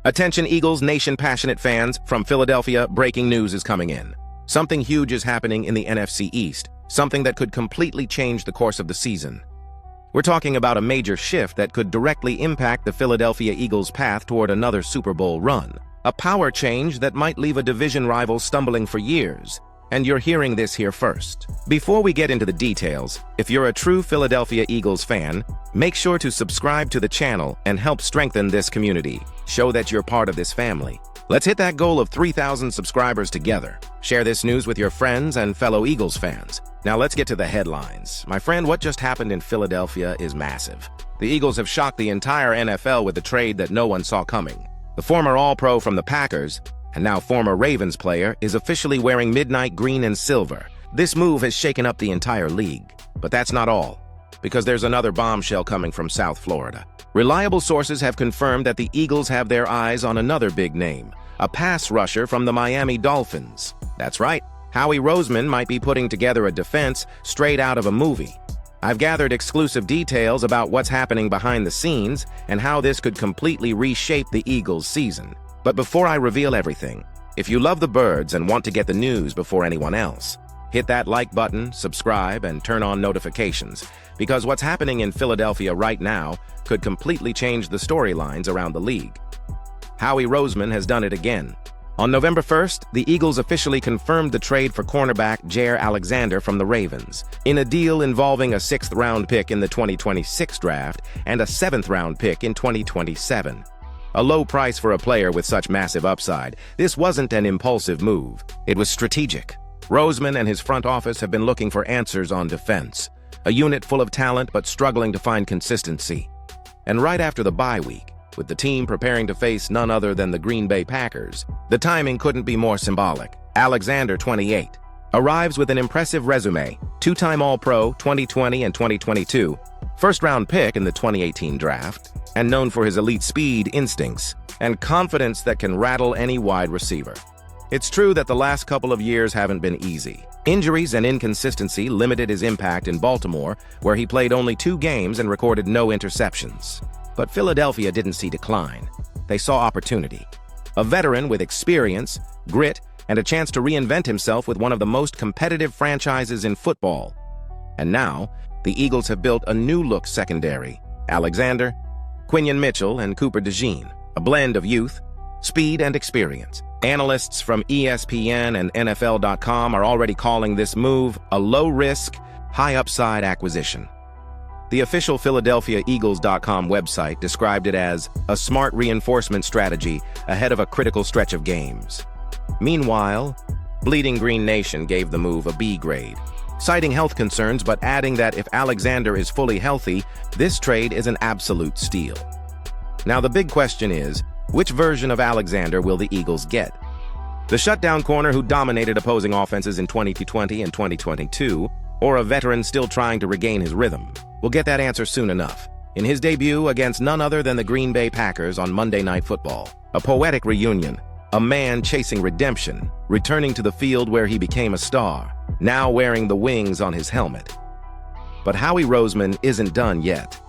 Attention Eagles Nation passionate fans, from Philadelphia, breaking news is coming in. Something huge is happening in the NFC East, something that could completely change the course of the season. We're talking about a major shift that could directly impact the Philadelphia Eagles' path toward another Super Bowl run. A power change that might leave a division rival stumbling for years. And you're hearing this here first. Before we get into the details, if you're a true Philadelphia Eagles fan, make sure to subscribe to the channel and help strengthen this community. Show that you're part of this family. Let's hit that goal of 3,000 subscribers together. Share this news with your friends and fellow Eagles fans. Now let's get to the headlines. My friend, what just happened in Philadelphia is massive. The Eagles have shocked the entire NFL with a trade that no one saw coming. The former All-Pro from the Packers, and now former Ravens player, is officially wearing midnight green and silver. This move has shaken up the entire league. But that's not all, because there's another bombshell coming from South Florida. Reliable sources have confirmed that the Eagles have their eyes on another big name, a pass rusher from the Miami Dolphins. That's right, Howie Roseman might be putting together a defense straight out of a movie. I've gathered exclusive details about what's happening behind the scenes and how this could completely reshape the Eagles' season. But before I reveal everything, if you love the birds and want to get the news before anyone else, hit that like button, subscribe, and turn on notifications, because what's happening in Philadelphia right now could completely change the storylines around the league. Howie Roseman has done it again. On November 1st, the Eagles officially confirmed the trade for cornerback Jaire Alexander from the Ravens, in a deal involving a 6th-round pick in the 2026 draft and a 7th-round pick in 2027. A low price for a player with such massive upside. This wasn't an impulsive move. It was strategic. Roseman and his front office have been looking for answers on defense, a unit full of talent but struggling to find consistency. And right after the bye week, with the team preparing to face none other than the Green Bay Packers, the timing couldn't be more symbolic. Alexander, 28, arrives with an impressive resume, 2-time All-Pro 2020 and 2022, first-round pick in the 2018 draft, and known for his elite speed, instincts, and confidence that can rattle any wide receiver. It's true that the last couple of years haven't been easy. Injuries and inconsistency limited his impact in Baltimore, where he played only 2 games and recorded no interceptions. But Philadelphia didn't see decline. They saw opportunity. A veteran with experience, grit, and a chance to reinvent himself with one of the most competitive franchises in football. And now, the Eagles have built a new-look secondary. Alexander, Quinyon Mitchell, and Cooper DeJean, a blend of youth, speed, and experience. Analysts from ESPN and NFL.com are already calling this move a low-risk, high-upside acquisition. The official PhiladelphiaEagles.com website described it as a smart reinforcement strategy ahead of a critical stretch of games. Meanwhile, Bleeding Green Nation gave the move a B grade, citing health concerns but adding that if Alexander is fully healthy, this trade is an absolute steal. Now the big question is, which version of Alexander will the Eagles get? The shutdown corner who dominated opposing offenses in 2020 and 2022, or a veteran still trying to regain his rhythm? We'll get that answer soon enough. In his debut against none other than the Green Bay Packers on Monday Night Football, a poetic reunion, a man chasing redemption, returning to the field where he became a star, now wearing the wings on his helmet. But Howie Roseman isn't done yet.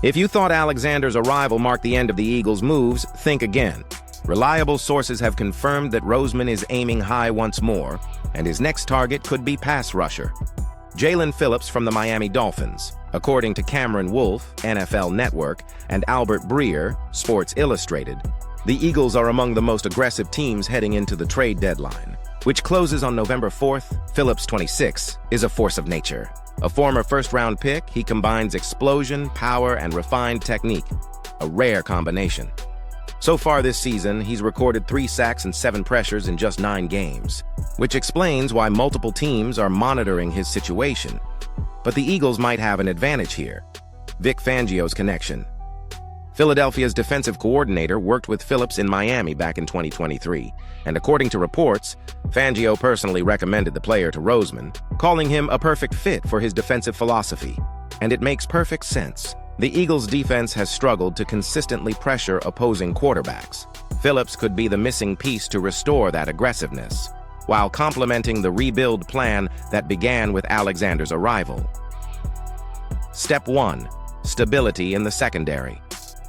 If you thought Alexander's arrival marked the end of the Eagles' moves, think again. Reliable sources have confirmed that Roseman is aiming high once more, and his next target could be pass rusher Jaelan Phillips from the Miami Dolphins. According to Cameron Wolfe, NFL Network, and Albert Breer, Sports Illustrated, the Eagles are among the most aggressive teams heading into the trade deadline, which closes on November 4th. Phillips, 26, is a force of nature. A former first-round pick, he combines explosion, power, and refined technique, a rare combination. So far this season, he's recorded 3 sacks and 7 pressures in just 9 games, which explains why multiple teams are monitoring his situation. But the Eagles might have an advantage here. Vic Fangio's connection. Philadelphia's defensive coordinator worked with Phillips in Miami back in 2023, and according to reports, Fangio personally recommended the player to Roseman, calling him a perfect fit for his defensive philosophy. And it makes perfect sense. The Eagles' defense has struggled to consistently pressure opposing quarterbacks. Phillips could be the missing piece to restore that aggressiveness, while complementing the rebuild plan that began with Alexander's arrival. Step 1. Stability in the secondary.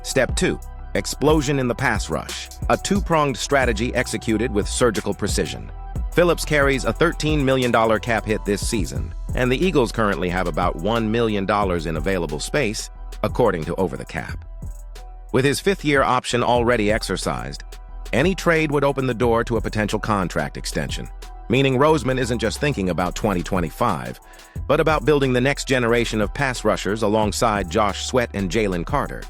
Step 2. Explosion in the pass rush, a two-pronged strategy executed with surgical precision. Phillips carries a $13 million cap hit this season, and the Eagles currently have about $1 million in available space, according to Over the Cap. With his fifth-year option already exercised, any trade would open the door to a potential contract extension, meaning Roseman isn't just thinking about 2025, but about building the next generation of pass rushers alongside Josh Sweat and Jalen Carter.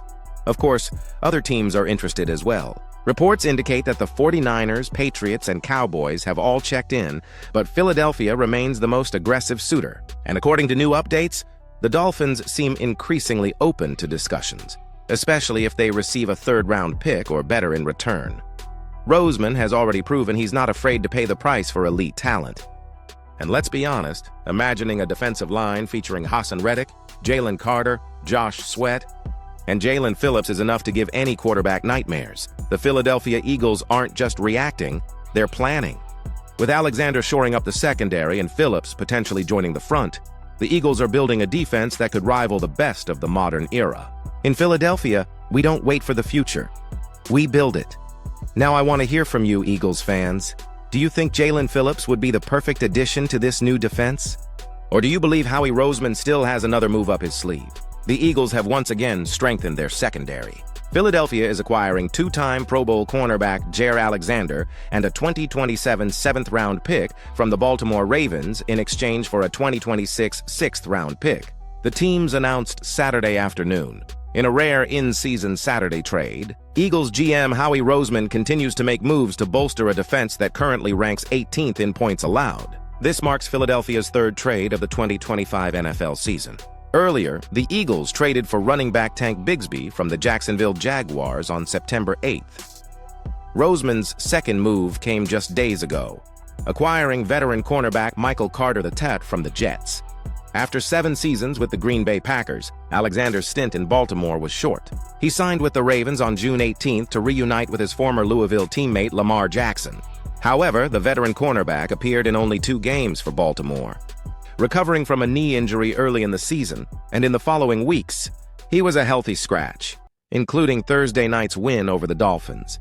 Of course, other teams are interested as well. Reports indicate that the 49ers, Patriots, and Cowboys have all checked in, but Philadelphia remains the most aggressive suitor. And according to new updates, the Dolphins seem increasingly open to discussions, especially if they receive a third-round pick or better in return. Roseman has already proven he's not afraid to pay the price for elite talent. And let's be honest, imagining a defensive line featuring Hassan Reddick, Jalen Carter, Josh Sweat, and Jalen Phillips is enough to give any quarterback nightmares. The Philadelphia Eagles aren't just reacting, they're planning. With Alexander shoring up the secondary and Phillips potentially joining the front, the Eagles are building a defense that could rival the best of the modern era. In Philadelphia, we don't wait for the future. We build it. Now I want to hear from you, Eagles fans. Do you think Jalen Phillips would be the perfect addition to this new defense? Or do you believe Howie Roseman still has another move up his sleeve? The Eagles have once again strengthened their secondary. Philadelphia is acquiring two-time Pro Bowl cornerback Jaire Alexander and a 2027 seventh-round pick from the Baltimore Ravens in exchange for a 2026 sixth-round pick. The teams announced Saturday afternoon. In a rare in-season Saturday trade, Eagles GM Howie Roseman continues to make moves to bolster a defense that currently ranks 18th in points allowed. This marks Philadelphia's third trade of the 2025 NFL season. Earlier, the Eagles traded for running back Tank Bigsby from the Jacksonville Jaguars on September 8th. Roseman's second move came just days ago, acquiring veteran cornerback Michael Carter III from the Jets. After 7 seasons with the Green Bay Packers, Alexander's stint in Baltimore was short. He signed with the Ravens on June 18th to reunite with his former Louisville teammate Lamar Jackson. However, the veteran cornerback appeared in only 2 games for Baltimore. Recovering from a knee injury early in the season, and in the following weeks, he was a healthy scratch, including Thursday night's win over the Dolphins.